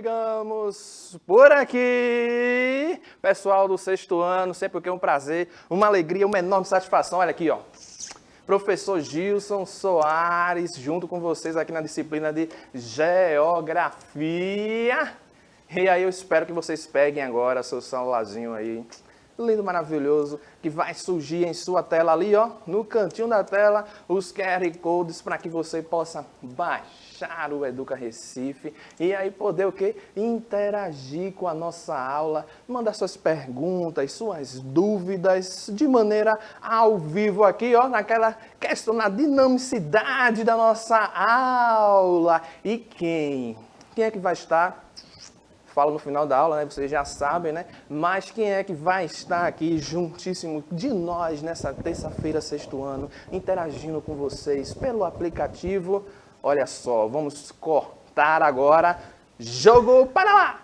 chegamos por aqui. Pessoal do sexto ano, sempre que é um prazer, uma alegria, uma enorme satisfação. Olha aqui, ó. Professor Gilson Soares, junto com vocês aqui na disciplina de Geografia. E aí eu espero que vocês peguem agora seu celularzinho aí, lindo, maravilhoso, que vai surgir em sua tela ali, ó, no cantinho da tela, os QR Codes para que você possa baixar o Educa Recife e aí poder o quê? Interagir com a nossa aula, mandar suas perguntas, suas dúvidas de maneira ao vivo aqui, ó, naquela questão, na dinamicidade da nossa aula. E quem é que vai estar? Falo no final da aula, né? Vocês já sabem, né? Mas quem é que vai estar aqui juntíssimo de nós nessa terça-feira, sexto ano, interagindo com vocês pelo aplicativo? Olha só, vamos cortar agora. Jogo para lá!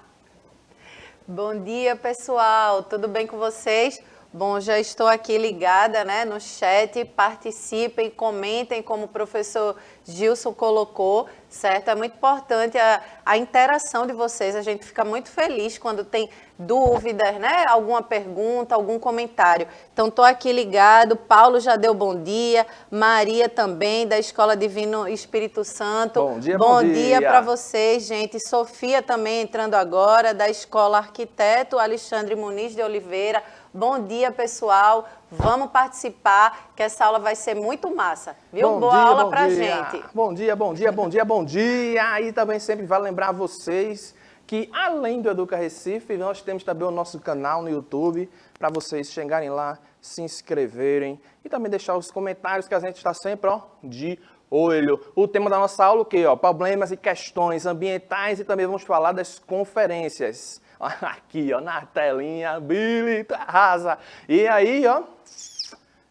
Bom dia, pessoal. Tudo bem com vocês? Bom, já estou aqui ligada, né, no chat. Participem, comentem, como o professor Gilson colocou, certo? É muito importante a interação de vocês. A gente fica muito feliz quando tem dúvidas, né? Alguma pergunta, algum comentário. Então, estou aqui ligado. Paulo já deu bom dia. Maria também, da Escola Divino Espírito Santo. Bom dia, bom dia para vocês, gente. Sofia também entrando agora, da Escola Arquiteto Alexandre Muniz de Oliveira. Bom dia, pessoal. Vamos participar, que essa aula vai ser muito massa, viu? Boa aula pra gente. Bom dia, bom dia, bom dia, bom dia. E também sempre vale lembrar vocês que, além do Educa Recife, nós temos também o nosso canal no YouTube, para vocês chegarem lá, se inscreverem e também deixar os comentários, que a gente está sempre, ó, de olho. O tema da nossa aula, o quê? Ó, problemas e questões ambientais, e também vamos falar das conferências. Aqui, ó, na telinha, Billy, tu arrasa. E aí, ó,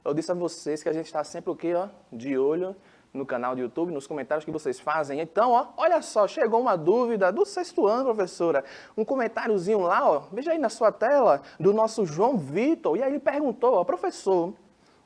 eu disse a vocês que a gente está sempre o quê, ó, de olho no canal do YouTube, nos comentários que vocês fazem. Então, ó, olha só, chegou uma dúvida do sexto ano, professora. Um comentáriozinho lá, ó, veja aí na sua tela, do nosso João Vitor. E aí ele perguntou, ó, professor,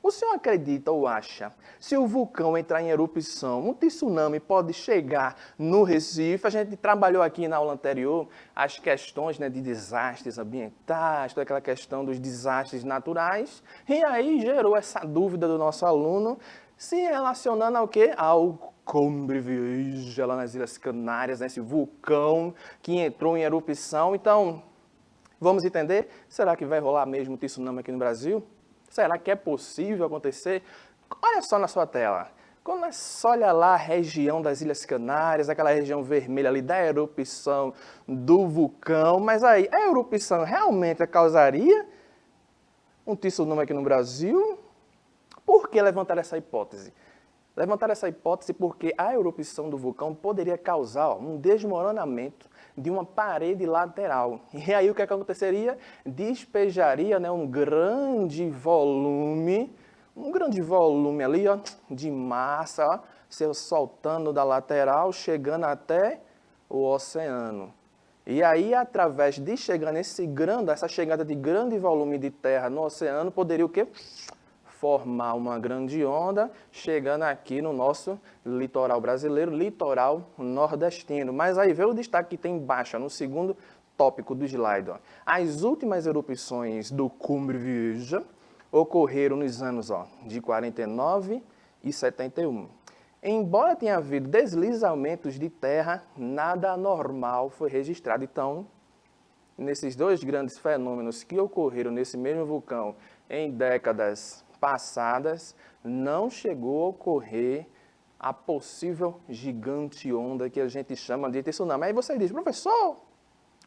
o senhor acredita ou acha, se o vulcão entrar em erupção, um tsunami pode chegar no Recife? A gente trabalhou aqui na aula anterior as questões, né, de desastres ambientais, toda aquela questão dos desastres naturais, e aí gerou essa dúvida do nosso aluno, se relacionando ao quê? Ao Cumbre Vieja, lá nas Ilhas Canárias, né, esse vulcão que entrou em erupção. Então, vamos entender, será que vai rolar mesmo tsunami aqui no Brasil? Será que é possível acontecer? Olha só na sua tela. Quando você olha lá a região das Ilhas Canárias, aquela região vermelha ali da erupção do vulcão, mas aí, a erupção realmente causaria um tsunami aqui no Brasil? Por que levantar essa hipótese? Levantar essa hipótese porque a erupção do vulcão poderia causar, ó, um desmoronamento de uma parede lateral. E aí o que aconteceria? Despejaria, né, um grande volume ali, ó, de massa, ó, se soltando da lateral, chegando até o oceano. E aí, através de essa chegada de grande volume de terra no oceano, poderia o quê? Formar uma grande onda, chegando aqui no nosso litoral brasileiro, litoral nordestino. Mas aí vê o destaque que tem embaixo, no segundo tópico do slide. Ó. As últimas erupções do Cumbre Vieja ocorreram nos anos, ó, de 49 e 71. Embora tenha havido deslizamentos de terra, nada anormal foi registrado. Então, nesses dois grandes fenômenos que ocorreram nesse mesmo vulcão em décadas passadas, não chegou a ocorrer a possível gigante onda que a gente chama de tsunami. Aí você diz, professor,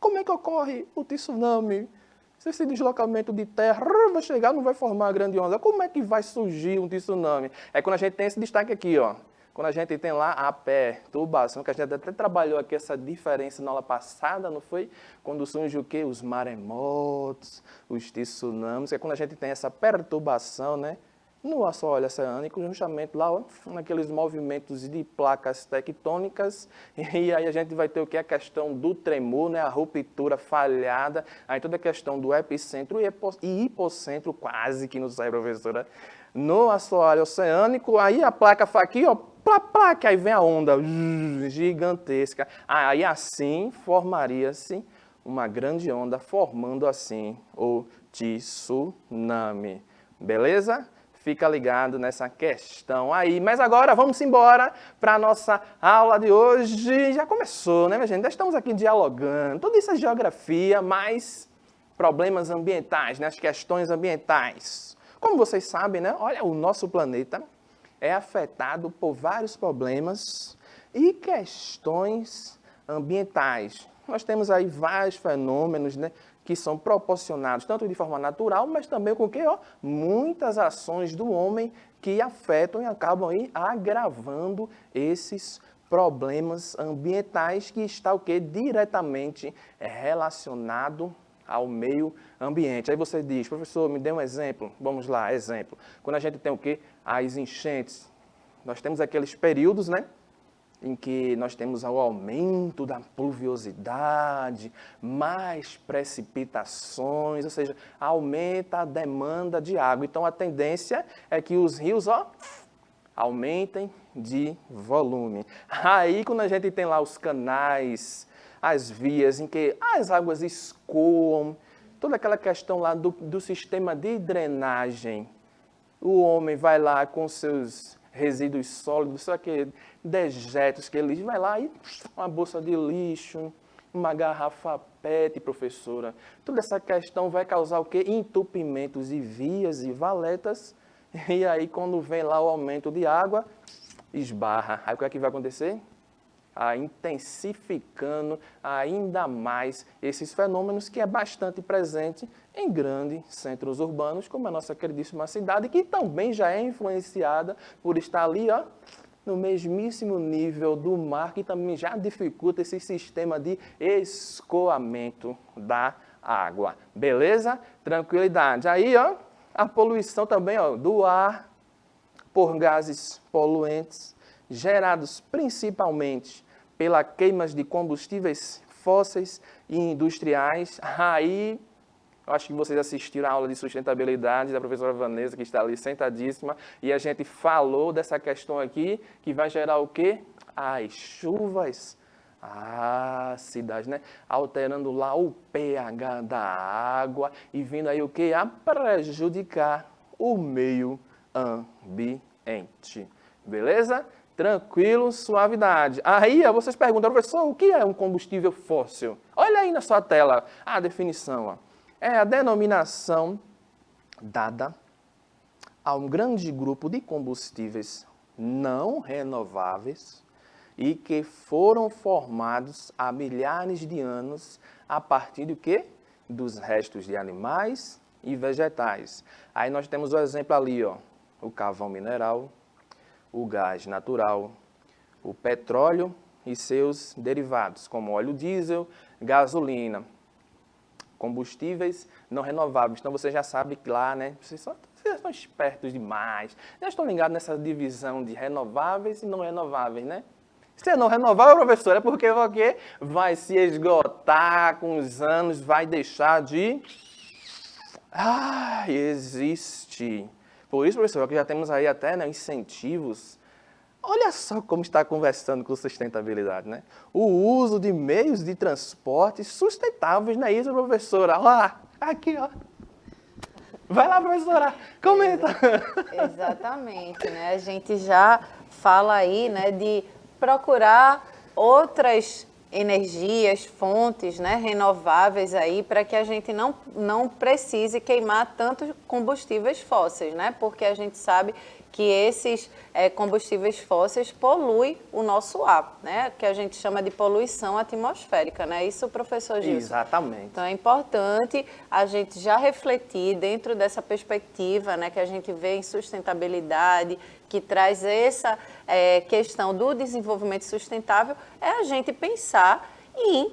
como é que ocorre o tsunami? Se esse deslocamento de terra vai chegar, não vai formar a grande onda, como é que vai surgir um tsunami? É quando a gente tem esse destaque aqui, ó. Quando a gente tem lá a perturbação, que a gente até trabalhou aqui essa diferença na aula passada, não foi? Quando surge o quê? Os maremotos, os tsunamis, que é quando a gente tem essa perturbação, né? No assoalho oceânico, justamente lá, ó, naqueles movimentos de placas tectônicas, e aí a gente vai ter o que? A questão do tremor, né? A ruptura falhada, aí toda a questão do epicentro e hipocentro, quase que não sai, professora, no assoalho oceânico, aí a placa aqui, ó, plá, plá, que aí vem a onda gigantesca. Aí assim formaria-se uma grande onda, formando assim o tsunami. Beleza? Fica ligado nessa questão aí. Mas agora vamos embora para a nossa aula de hoje. Já começou, né, minha gente? Já estamos aqui dialogando. Tudo isso é geografia, mas problemas ambientais, né? As questões ambientais. Como vocês sabem, né? Olha, o nosso planeta é afetado por vários problemas e questões ambientais. Nós temos aí vários fenômenos, né, que são proporcionados tanto de forma natural, mas também com que, muitas ações do homem que afetam e acabam aí agravando esses problemas ambientais que está o quê? Diretamente relacionado ao meio ambiente. Aí você diz, professor, me dê um exemplo. Vamos lá, exemplo. Quando a gente tem o quê? As enchentes. Nós temos aqueles períodos, né, em que nós temos o aumento da pluviosidade, mais precipitações, ou seja, aumenta a demanda de água. Então, a tendência é que os rios, aumentem de volume. Aí, quando a gente tem lá os canais, as vias em que as águas escoam, toda aquela questão lá do sistema de drenagem, o homem vai lá com seus resíduos sólidos, só que dejetos que ele vai lá e uma bolsa de lixo, uma garrafa PET, professora. Toda essa questão vai causar o quê? Entupimentos de vias e valetas. E aí, quando vem lá o aumento de água, esbarra. Aí o que é que vai acontecer? Intensificando ainda mais esses fenômenos que é bastante presente em grandes centros urbanos, como a nossa queridíssima cidade, que também já é influenciada por estar ali, no mesmíssimo nível do mar, que também já dificulta esse sistema de escoamento da água. Beleza? Tranquilidade. Aí, a poluição também, do ar por gases poluentes, gerados principalmente pela queima de combustíveis fósseis e industriais. Aí, eu acho que vocês assistiram a aula de sustentabilidade da professora Vanessa, que está ali sentadíssima, e a gente falou dessa questão aqui, que vai gerar o quê? As chuvas ácidas, né? Alterando lá o pH da água e vindo aí o quê? A prejudicar o meio ambiente. Beleza? Tranquilo, suavidade. Aí vocês perguntam, professor, o que é um combustível fóssil? Olha aí na sua tela a definição. É a denominação dada a um grande grupo de combustíveis não renováveis e que foram formados há milhares de anos a partir do quê? Dos restos de animais e vegetais. Aí nós temos o exemplo ali, o carvão mineral, o gás natural, o petróleo e seus derivados, como óleo diesel, gasolina, combustíveis não renováveis. Então, você já sabe que lá, né, vocês estão espertos demais, já estão ligados nessa divisão de renováveis e não renováveis, né? Se é não renovável, professor, é porque vai se esgotar com os anos, vai deixar de existir. Por isso, professor, que já temos aí até, né, incentivos. Olha só como está conversando com sustentabilidade, né? O uso de meios de transporte sustentáveis, não é isso, professora? Olha lá, aqui, Vai lá, professora, comenta. Exatamente, né? A gente já fala aí, né, de procurar outras energias, fontes, né, renováveis aí, para que a gente não precise queimar tantos combustíveis fósseis, né? Porque a gente sabe que esses combustíveis fósseis poluem o nosso ar, né? Que a gente chama de poluição atmosférica, né? Isso, professor Gilson? Exatamente. Então, é importante a gente já refletir dentro dessa perspectiva, né, que a gente vê em sustentabilidade, que traz essa questão do desenvolvimento sustentável, é a gente pensar em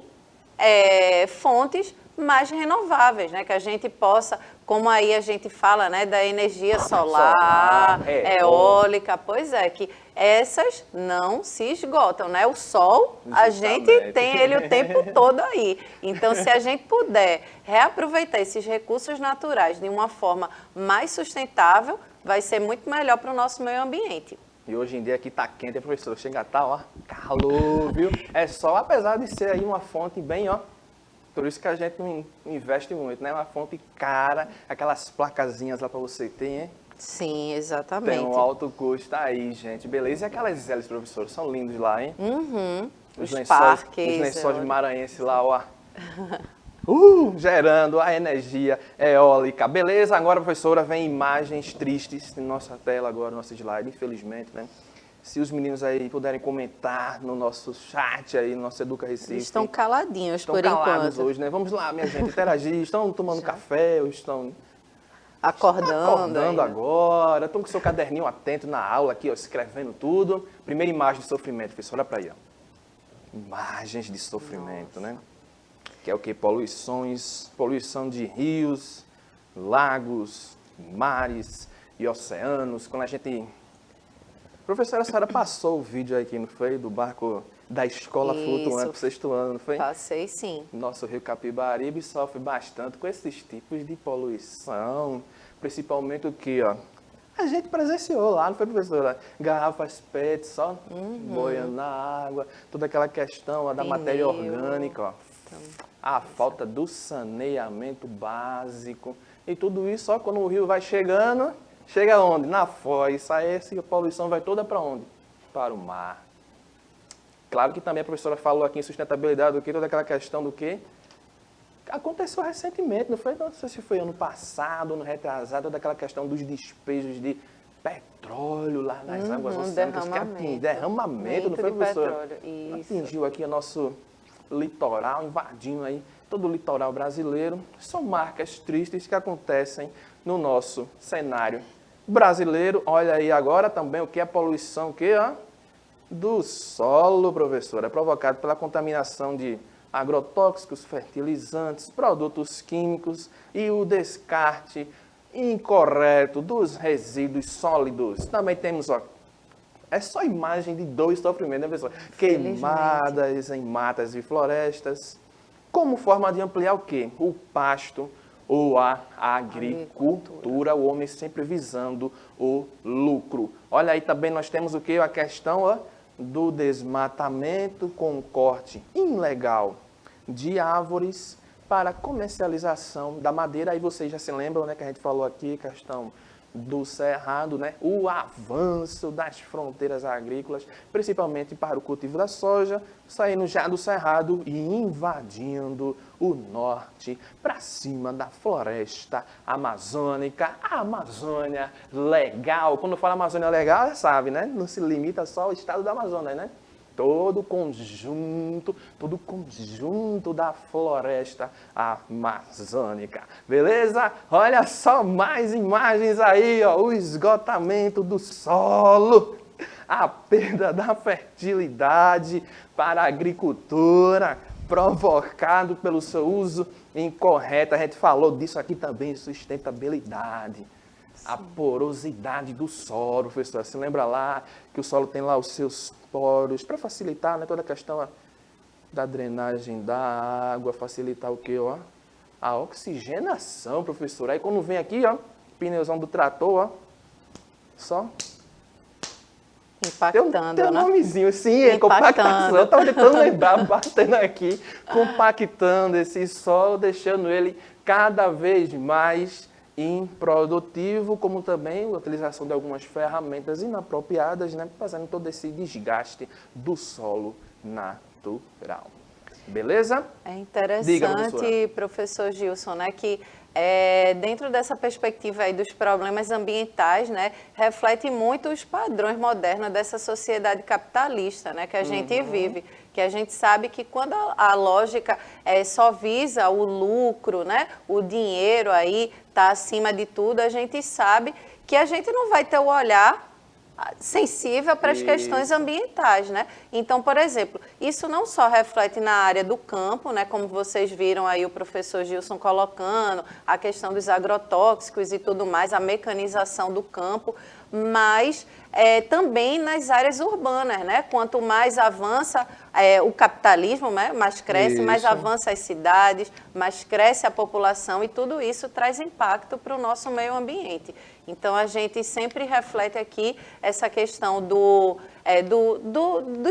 fontes mais renováveis, né? Que a gente possa, como aí a gente fala, né, da energia solar, eólica, pois é, que essas não se esgotam, né? O sol, a gente tem ele o tempo todo aí. Então, se a gente puder reaproveitar esses recursos naturais de uma forma mais sustentável, vai ser muito melhor para o nosso meio ambiente. E hoje em dia aqui tá quente, professor. Chega a tá, ó, calor, viu? É só, apesar de ser aí uma fonte bem, ó. Por isso que a gente não investe muito, né? Uma fonte cara, aquelas placazinhas lá para você ter, hein? Sim, exatamente. Tem um alto custo aí, gente. Beleza. E aquelas hélices, professor? São lindos lá, hein? Uhum. Os Os parques. lençóis de maranhense lá, ó. Gerando a energia eólica. Beleza, agora, professora, vem imagens tristes em nossa tela agora, nosso slide, infelizmente, né? Se os meninos aí puderem comentar no nosso chat aí, no nosso Educa Recife. Eles estão caladinhos Estão por calados enquanto. hoje, né? Vamos lá, minha gente, interagir. Estão tomando café ou estão Acordando ainda. agora? Estão com seu caderninho atento na aula aqui, ó, escrevendo tudo. Primeira imagem de sofrimento, professor, olha para aí, ó. Imagens de sofrimento, né? Que é o que? Poluição de rios, lagos, mares e oceanos. Quando a gente... Professora, a senhora passou o vídeo aqui, não foi? Do barco da escola flutuante pro sexto ano, não foi? Passei sim. Nosso rio Capibaribe sofre bastante com esses tipos de poluição. Principalmente o que, ó? A gente presenciou lá, não foi, professora? Garrafas PET só boiando na água. Toda aquela questão ó, da matéria orgânica, ó. A falta do saneamento básico. E tudo isso só quando o rio vai chegando, chega onde? Na foz. Aí essa poluição vai toda para onde? Para o mar. Claro que também a professora falou aqui em sustentabilidade do que? Toda aquela questão do que? Aconteceu recentemente, não foi? Não sei se foi ano passado, ano retrasado, toda aquela questão dos despejos de petróleo lá nas águas oceânicas. Derramamento, não foi, professora? Atingiu aqui o nosso litoral, invadindo aí todo o litoral brasileiro. São marcas tristes que acontecem no nosso cenário brasileiro. Olha aí agora também o que é poluição, o que, ó? Do solo, professora, é provocado pela contaminação de agrotóxicos, fertilizantes, produtos químicos e o descarte incorreto dos resíduos sólidos. Também temos, ó, é só imagem de dois sofrimentos, né, professora? Queimadas em matas e florestas, como forma de ampliar o quê? O pasto ou a agricultura, o homem sempre visando o lucro. Olha aí também nós temos o quê? A questão, ó, do desmatamento com corte ilegal de árvores para comercialização da madeira. Aí vocês já se lembram, né, que a gente falou aqui, questão do cerrado, né, o avanço das fronteiras agrícolas, principalmente para o cultivo da soja, saindo já do cerrado e invadindo o norte para cima da floresta amazônica, a Amazônia legal. Quando eu falo Amazônia legal, sabe, né? Não se limita só ao estado da Amazônia, né? Todo conjunto da floresta amazônica. Beleza? Olha só mais imagens aí, ó, o esgotamento do solo, a perda da fertilidade para a agricultura, provocado pelo seu uso incorreto. A gente falou disso aqui também, sustentabilidade. Sim. A porosidade do solo, professor. Você lembra lá que o solo tem lá os seus poros, para facilitar, né, toda a questão da drenagem da água, facilitar o quê, ó? A oxigenação, professor. Aí quando vem aqui, ó, pneuzão do trator, ó, só impactando, tem um né? nomezinho, sim, é compactação. Eu estava tentando lembrar, batendo aqui, compactando esse solo, deixando ele cada vez mais improdutivo, como também a utilização de algumas ferramentas inapropriadas, né, fazendo todo esse desgaste do solo natural. Beleza? É interessante, diga, professor Gilson, né, que dentro dessa perspectiva aí dos problemas ambientais, né, reflete muito os padrões modernos dessa sociedade capitalista, né, que a gente vive, que a gente sabe que quando a lógica só visa o lucro, né, o dinheiro aí está acima de tudo, a gente sabe que a gente não vai ter o olhar sensível para as questões ambientais, né? Então, por exemplo, isso não só reflete na área do campo, né? Como vocês viram aí o professor Gilson colocando, a questão dos agrotóxicos e tudo mais, a mecanização do campo, mas também nas áreas urbanas, né? Quanto mais avança o capitalismo, né? Mais cresce, mais avança as cidades, mais cresce a população e tudo isso traz impacto para o nosso meio ambiente. Então, a gente sempre reflete aqui essa questão dos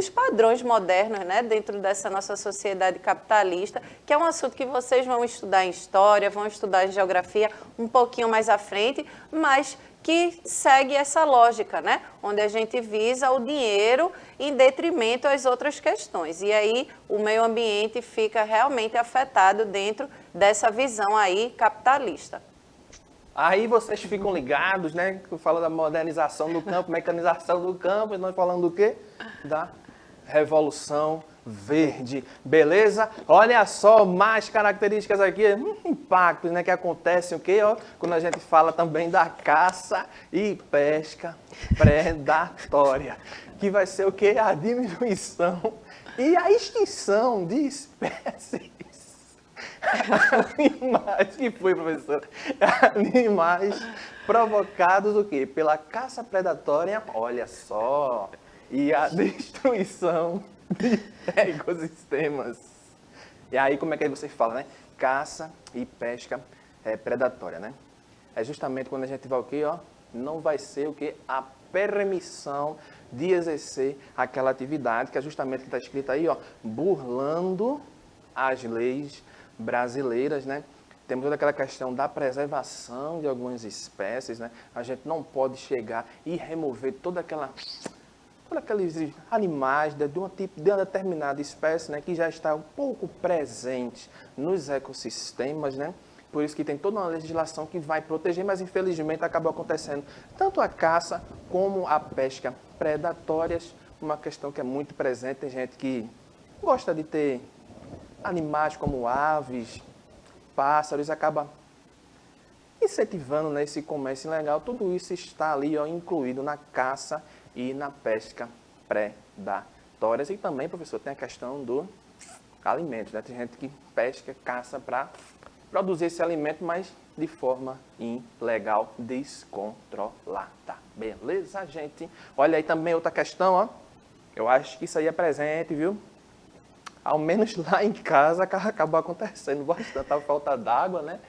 padrões modernos, né? Dentro dessa nossa sociedade capitalista, que é um assunto que vocês vão estudar em história, vão estudar em geografia um pouquinho mais à frente, mas que segue essa lógica, né? Onde a gente visa o dinheiro em detrimento às outras questões. E aí o meio ambiente fica realmente afetado dentro dessa visão aí capitalista. Aí vocês ficam ligados, né? Que fala da modernização do campo, mecanização do campo, e nós falando do quê? Da Revolução Verde, beleza? Olha só, mais características aqui, impactos, né, que acontecem, o quê? Ó, quando a gente fala também da caça e pesca predatória, que vai ser o quê? A diminuição e a extinção de espécies. Animais, que foi, professor? Animais provocados o quê? Pela caça predatória, olha só, e a destruição de ecossistemas. E aí, como é que você fala, né? Caça e pesca predatória, né? É justamente quando a gente vai o quê, ó? Não vai ser o quê? A permissão de exercer aquela atividade, que é justamente o que está escrito aí, ó, burlando as leis brasileiras, né? Temos toda aquela questão da preservação de algumas espécies, né? A gente não pode chegar e remover todos aqueles animais de uma determinada espécie, né, que já está um pouco presente nos ecossistemas, né? Por isso que tem toda uma legislação que vai proteger, mas infelizmente acaba acontecendo tanto a caça como a pesca predatórias, uma questão que é muito presente. Tem gente que gosta de ter animais como aves, pássaros, acaba incentivando, né, esse comércio ilegal. Tudo isso está ali, ó, incluído na caça e na pesca predatórias. E também, professor, tem a questão do alimento, né? Tem gente que pesca, caça para produzir esse alimento, mas de forma ilegal, descontrolada. Beleza, gente? Olha aí também outra questão, ó. Eu acho que isso aí é presente, viu? Ao menos lá em casa acabou acontecendo bastante a falta d'água, né?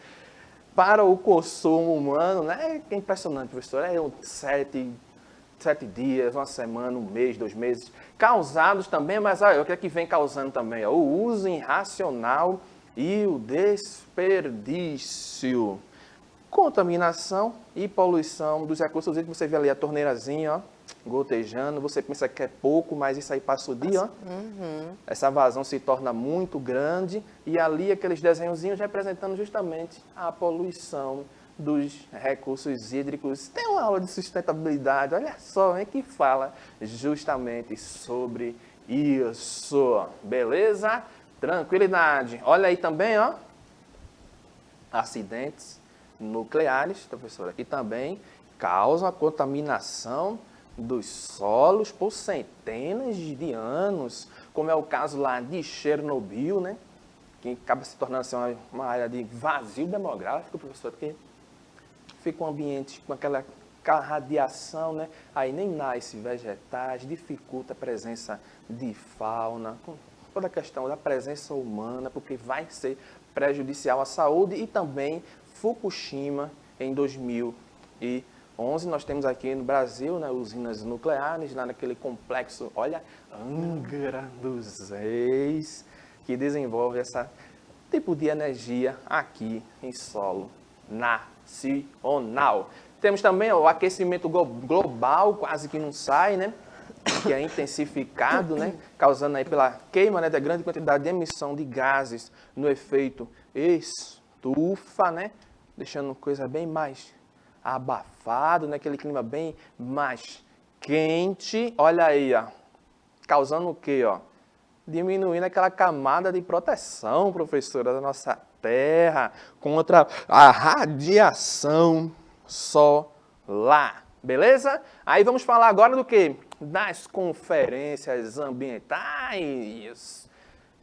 Para o consumo humano, né? É impressionante, professor. É 7 dias, uma semana, um mês, 2 meses, causados também, mas olha, o que é que vem causando também? Ó, o uso irracional e o desperdício, contaminação e poluição dos recursos hídricos. Você vê ali a torneirazinha, ó, gotejando, você pensa que é pouco, mas isso aí passa o dia, ó. Essa vazão se torna muito grande e ali aqueles desenhozinhos representando justamente a poluição dos recursos hídricos. Tem uma aula de sustentabilidade, olha só, hein, que fala justamente sobre isso. Beleza? Tranquilidade. Olha aí também, ó, acidentes nucleares, professor, aqui também causam a contaminação dos solos por centenas de anos, como é o caso lá de Chernobyl, né, que acaba se tornando assim, uma área de vazio demográfico, professor, porque fica um ambiente com aquela radiação, né? Aí nem nasce vegetais, dificulta a presença de fauna, com toda a questão da presença humana, porque vai ser prejudicial à saúde. E também Fukushima, em 2011, nós temos aqui no Brasil, né, usinas nucleares, lá naquele complexo, olha, Angra dos Reis, que desenvolve esse tipo de energia aqui em solo nacional. Temos também o aquecimento global, quase que não sai, né? Que é intensificado, né? Causando aí pela queima, né, da grande quantidade de emissão de gases no efeito estufa, né? Deixando coisa bem mais abafado, né? Aquele clima bem mais quente. Olha aí, ó. Causando o quê, ó? Diminuindo aquela camada de proteção, professora, da nossa Terra contra a radiação solar. Beleza? Aí vamos falar agora do quê? Das conferências ambientais.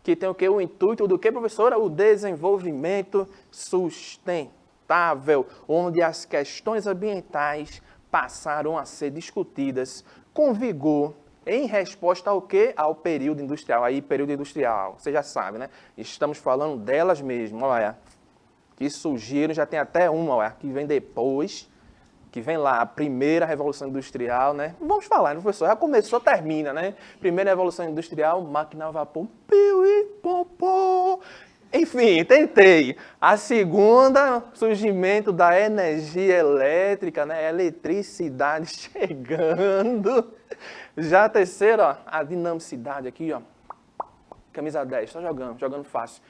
Que tem o quê? O intuito do quê, professora? O desenvolvimento sustentável, onde as questões ambientais passaram a ser discutidas com vigor em resposta ao quê? Ao período industrial. Aí, período industrial, você já sabe, né? Estamos falando delas mesmo, olha, que surgiram, já tem até uma, olha, que vem depois, que vem lá, a primeira Revolução Industrial, né? Vamos falar, né, professor? Já começou, termina, né? Primeira Revolução Industrial, máquina a vapor, piu e popô. Enfim, tentei. A segunda, surgimento da energia elétrica, né? Eletricidade chegando. Já a terceira, ó, a dinamicidade aqui, ó. Camisa 10, só jogando fácil.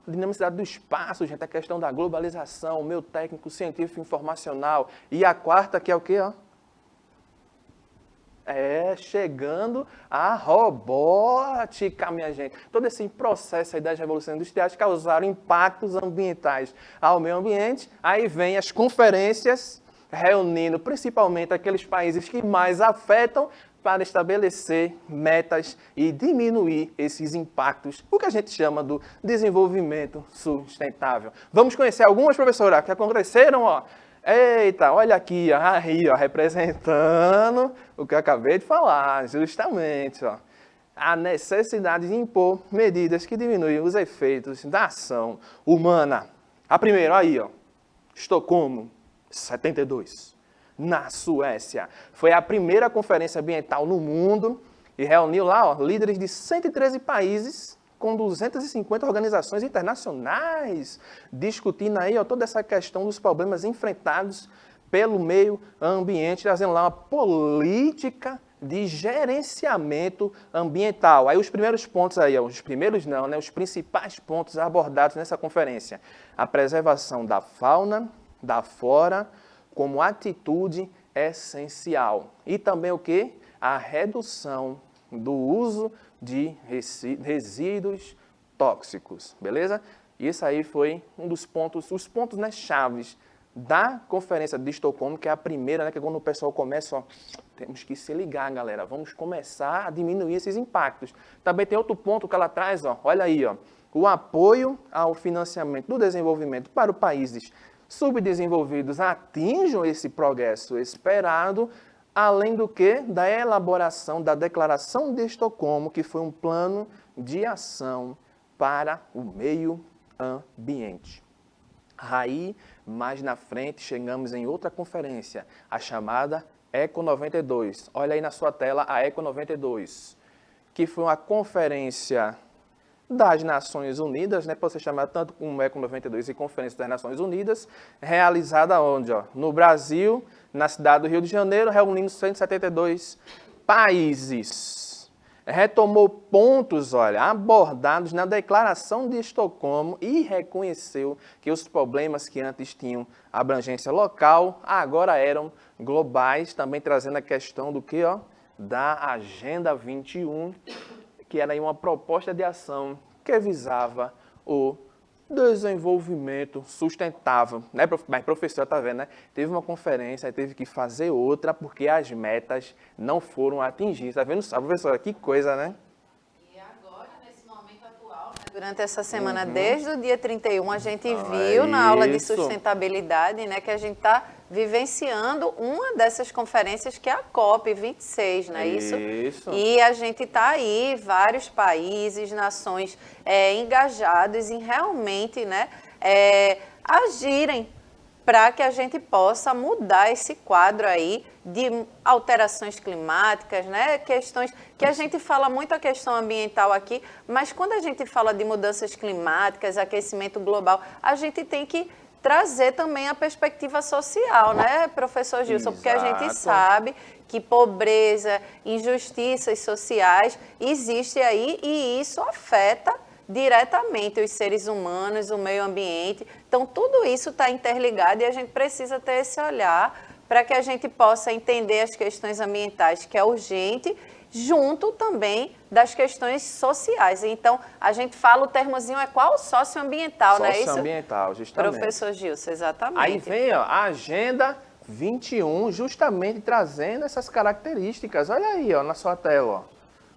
Dinamicidade do espaço, gente, a questão da globalização, o meu técnico científico informacional. E a quarta, que é o quê, ó? Chegando a robótica, minha gente. Todo esse processo aí das revoluções industriais causaram impactos ambientais ao meio ambiente. Aí vem as conferências, reunindo principalmente aqueles países que mais afetam para estabelecer metas e diminuir esses impactos, o que a gente chama do desenvolvimento sustentável. Vamos conhecer algumas, professora, que aconteceram, ó. Eita, olha aqui, ó, aí, ó, representando o que eu acabei de falar, justamente, ó. A necessidade de impor medidas que diminuem os efeitos da ação humana. A primeira, aí, ó, Estocolmo, 72. Na Suécia. Foi a primeira conferência ambiental no mundo e reuniu lá, ó, líderes de 113 países com 250 organizações internacionais, discutindo aí, ó, toda essa questão dos problemas enfrentados pelo meio ambiente, trazendo lá uma política de gerenciamento ambiental. Aí os primeiros pontos aí, ó, os primeiros não, né, os principais pontos abordados nessa conferência: a preservação da fauna, da flora, como atitude essencial. E também o quê? A redução do uso de resíduos tóxicos, beleza? Isso aí foi um dos pontos, os pontos, né, chaves da Conferência de Estocolmo, que é a primeira, né, que quando o pessoal começa, ó, temos que se ligar, galera, vamos começar a diminuir esses impactos. Também tem outro ponto que ela traz, ó, olha aí, ó, o apoio ao financiamento do desenvolvimento para os países subdesenvolvidos atinjam esse progresso esperado, além do que da elaboração da Declaração de Estocolmo, que foi um plano de ação para o meio ambiente. Aí, mais na frente, chegamos em outra conferência, a chamada ECO 92. Olha aí na sua tela a ECO 92, que foi uma conferência das Nações Unidas, né, pode ser chamada tanto como ECO 92 e Conferência das Nações Unidas, realizada onde? Ó, no Brasil, na cidade do Rio de Janeiro, reunindo 172 países. Retomou pontos, olha, abordados na Declaração de Estocolmo e reconheceu que os problemas que antes tinham abrangência local, agora eram globais, também trazendo a questão do que, ó, da Agenda 21, que era uma proposta de ação que visava o desenvolvimento sustentável. Né, mas professor, está vendo, né? Teve uma conferência, teve que fazer outra, porque as metas não foram atingidas. Está vendo só, professora? Que coisa, né? E agora, nesse momento atual, né, durante essa semana, desde o dia 31, a gente viu na aula de sustentabilidade, né, que a gente está vivenciando uma dessas conferências, que é a COP26, não é isso? Isso. E a gente está aí, vários países, nações engajados em realmente, né, agirem para que a gente possa mudar esse quadro aí de alterações climáticas, né? Questões que a gente fala muito a questão ambiental aqui, mas quando a gente fala de mudanças climáticas, aquecimento global, a gente tem que trazer também a perspectiva social, né, professor Gilson? Exato. Porque a gente sabe que pobreza, injustiças sociais existem aí e isso afeta diretamente os seres humanos, o meio ambiente. Então, tudo isso está interligado e a gente precisa ter esse olhar para que a gente possa entender as questões ambientais, que é urgente, junto também das questões sociais. Então, a gente fala, o termozinho é qual? Socioambiental, não é isso? Socioambiental, justamente. Professor Gilson, exatamente. Aí vem, ó, a Agenda 21, justamente trazendo essas características. Olha aí, ó, na sua tela, ó.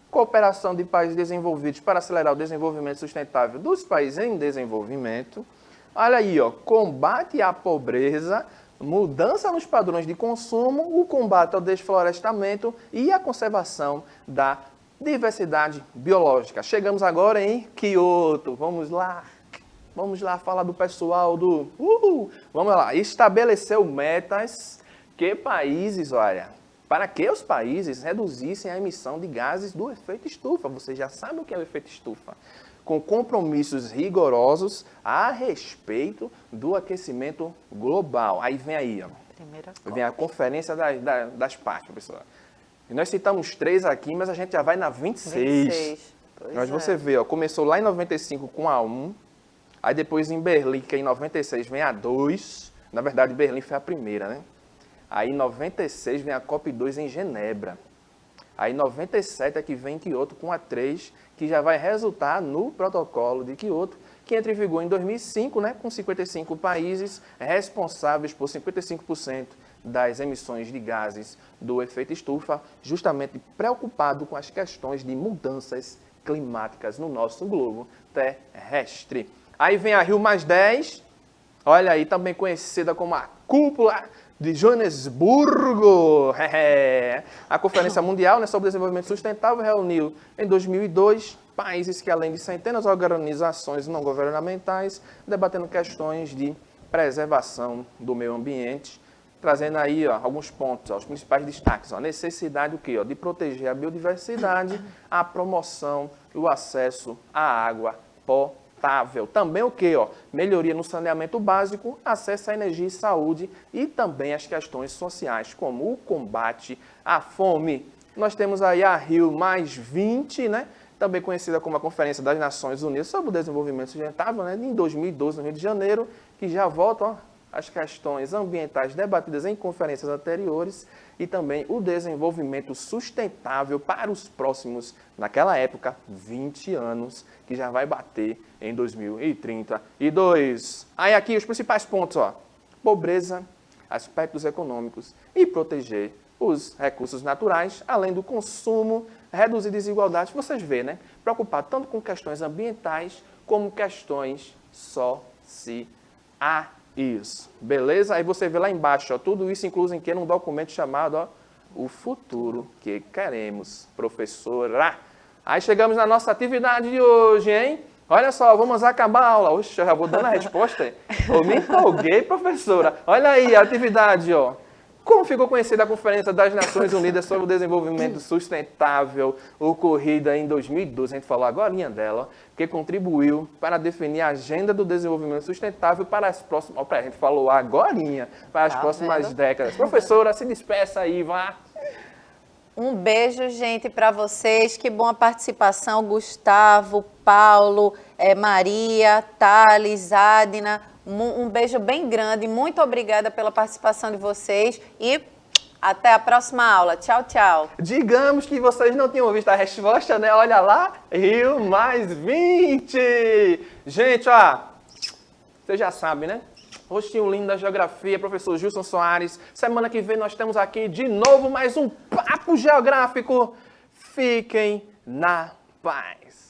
Cooperação de países desenvolvidos para acelerar o desenvolvimento sustentável dos países em desenvolvimento. Olha aí, ó, combate à pobreza, mudança nos padrões de consumo, o combate ao desflorestamento e a conservação da diversidade biológica. Chegamos agora em Kyoto. Vamos lá falar do pessoal do... Vamos lá, estabeleceu metas que países, olha, para que os países reduzissem a emissão de gases do efeito estufa. Você já sabe o que é o efeito estufa. Com compromissos rigorosos a respeito do aquecimento global. Aí vem aí, ó. Vem a conferência das partes, pessoal. E nós citamos 3 aqui, mas a gente já vai na 26. Mas você vê, ó, começou lá em 95 com a 1, aí depois em Berlim, que em 96 vem a 2. Na verdade, Berlim foi a primeira, né? Aí em 96 vem a COP2 em Genebra. Aí em 97 é que vem Kyoto com a 3, que já vai resultar no protocolo de Kyoto, que entra em vigor em 2005, né, com 55 países responsáveis por 55% das emissões de gases do efeito estufa, justamente preocupado com as questões de mudanças climáticas no nosso globo terrestre. Aí vem a Rio+10, olha aí, também conhecida como a Cúpula de Joanesburgo. A Conferência Mundial, né, sobre Desenvolvimento Sustentável reuniu em 2002 países que, além de centenas de organizações não governamentais, debatendo questões de preservação do meio ambiente, trazendo aí, ó, alguns pontos, ó, os principais destaques. A necessidade do quê? Ó, de proteger a biodiversidade, a promoção e o acesso à água potável. Também o quê? Ó, melhoria no saneamento básico, acesso à energia e saúde e também as questões sociais, como o combate à fome. Nós temos aí a Rio+20, né? Também conhecida como a Conferência das Nações Unidas sobre o Desenvolvimento Sustentável, né? Em 2012, no Rio de Janeiro, que já volta, ó, as questões ambientais debatidas em conferências anteriores e também o desenvolvimento sustentável para os próximos, naquela época, 20 anos, que já vai bater em 2032. Aí aqui os principais pontos, ó: pobreza, aspectos econômicos e proteger os recursos naturais, além do consumo, reduzir desigualdades. Vocês veem, né? Preocupado tanto com questões ambientais como questões sociais. Isso, beleza? Aí você vê lá embaixo, ó, tudo isso incluso em que? Num documento chamado, ó, O Futuro que Queremos, professora. Aí chegamos na nossa atividade de hoje, hein? Olha só, vamos acabar a aula. Oxe, eu já vou dando a resposta. Eu me empolguei, professora. Olha aí a atividade, ó. Como ficou conhecida a Conferência das Nações Unidas sobre o Desenvolvimento Sustentável, ocorrida em 2012, a gente falou agora dela, que contribuiu para definir a agenda do desenvolvimento sustentável para as próximas, a gente falou agora, para as próximas décadas. Professora, se despeça aí, vá. Um beijo, gente, para vocês. Que boa participação, Gustavo, Paulo, Maria, Thales, Adna. Um beijo bem grande. Muito obrigada pela participação de vocês e até a próxima aula. Tchau, tchau. Digamos que vocês não tinham visto a resposta, né? Olha lá, Rio+20. Gente, ó, você já sabe, né? Rostinho lindo da Geografia, professor Gilson Soares. Semana que vem nós temos aqui de novo mais um Papo Geográfico. Fiquem na paz.